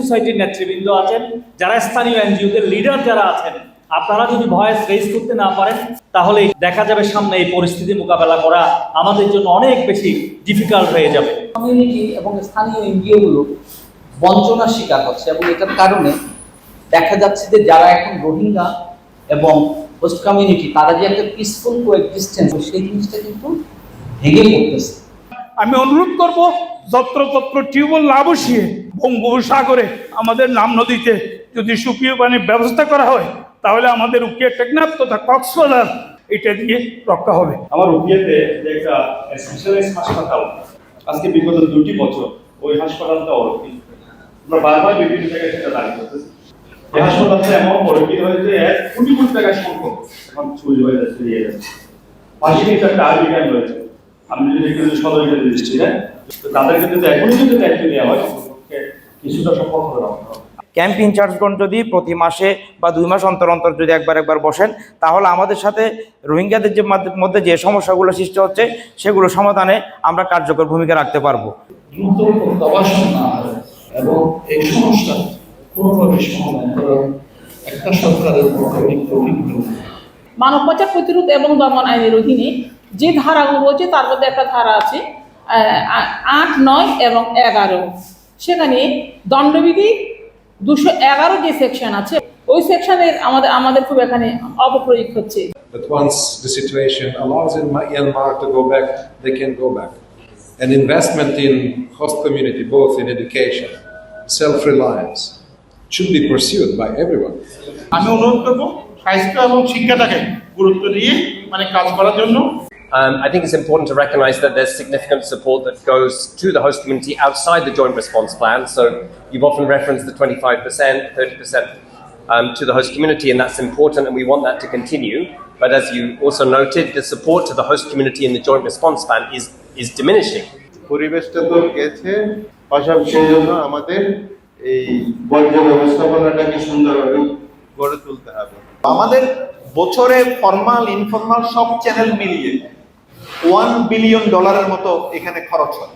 সোসাইটির নেতৃবৃন্দ আছেন, যারা স্থানীয় এনজিওদের লিডার যারা আছেন, আপনারা যদি ভয়েস রেজ করতে না পারেন তাহলে দেখা যাবে সামনে এই পরিস্থিতি মোকাবেলা করা আমাদের জন্য অনেক বেশি ডিফিকাল্ট হয়ে যাবে। কমিউনিটি এবং স্থানীয় এনজিওগুলো বঞ্চনার শিকার হচ্ছে এবং এটার কারণে দেখা যাচ্ছে যে যারা এখন রোহিঙ্গা এবং হোস্ট কমিউনিটি তারা যে একটা পিসফুল কোএক্সিস্টেন্স সেই জিনিসটা কিন্তু ভেঙে পড়তেছে। আমি অনুরোধ করব যত্রতত্র টিউবওয়েল না বসিয়ে বঙ্গোপসাগরে আমাদের নাম নদীতে যদি সুপেয় পানির ব্যবস্থা করা হয় তাহলে আমাদের উকিয়া টেকনাফ তথা কক্সবাজার এটা দিয়ে রক্ষা হবে। আমার উকিয়াতে যে একটা স্পেশালাইজড হাসপাতাল আজকে বিগত 2টি বছর ওই হাসপাতালটা অরক্ষিত। আমরা বারবার বিভিন্ন জায়গায় সেটা দাঁড়িয়ে করতেছি। এই হাসপাতালটা এমন অরক্ষিত হয়েছে 1 কোটি কোটি টাকা সম্পদ এখন চুরি হয়ে যাচ্ছে, নিয়ে যাচ্ছে। পাশে কিন্তু একটা আর্মি ক্যাম্প রয়েছে, আমি যদি একটু সদস্য দৃষ্টি দেয় তো তাদেরকে যদি এখনই যদি দায়িত্ব দেওয়া হয় কিছুটা সম্পদ করে রাখতে হবে। ক্যাম্প ইনচার্জগণ যদি প্রতি মাসে বা 2 মাস অন্তর অন্তর যদি একবার বসেন তাহলে আমাদের সাথে রোহিঙ্গাদের যে মধ্যে যে সমস্যাগুলো সৃষ্টি হচ্ছে সেগুলো সমাধানে আমরা কার্যকর ভূমিকা রাখতে পারবো। দ্রুত প্রত্যাবাসন না হয় এবং এই সমস্যা কোনোভাবে সমাধান করা একটা সরকারের পক্ষে কঠিন। মানব পাচার প্রতিরোধ এবং দমন আইনের অধীনে যে ধারাগুলো রয়েছে তার মধ্যে একটা ধারা আছে 8, 9 এবং 11। সেখানে দণ্ডবিধি 211 যে সেকশন আছে ওই সেকশনের আমাদের খুব এখানে অপপ্রয়োগ হচ্ছে। But once the situation allows in Myanmar to go back, they can go back. An investment in host community, both in education, self-reliance, should be pursued by everyone. আমি অনুরোধ করব স্বাস্থ্য এবং শিক্ষাটাকে গুরুত্ব দিয়ে কাজ করার জন্য। I think it's important to recognise that there's significant support that goes to the host community outside the joint response plan. So you've often referenced the 25%, 30% to the host community, and that's important, and we want that to continue. But as you also noted, the support to the host community in the joint response plan is diminishing. পরিবেশটা তো গেছে, পাশাপাশি সেই জন্য আমাদের এই বর্জ্য ব্যবস্থাপনাটাকে সুন্দরভাবে গড়ে তুলতে হবে। আমাদের বছরে ফর্মাল ইনফর্মাল সব চ্যানেল মিলিয়ে $1 বিলিয়ন মতো এখানে খরচ হয়,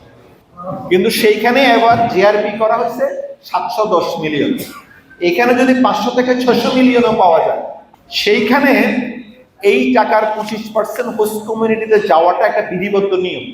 কিন্তু সেইখানে এবার জিআরপি করা হচ্ছে 710 মিলিয়ন। এখানে যদি 500 থেকে 600 মিলিয়নও পাওয়া যায়, সেইখানে এই টাকার 25% হোস্ট কমিউনিটিতে যাওয়াটা একটা বিধিবদ্ধ নিয়ম।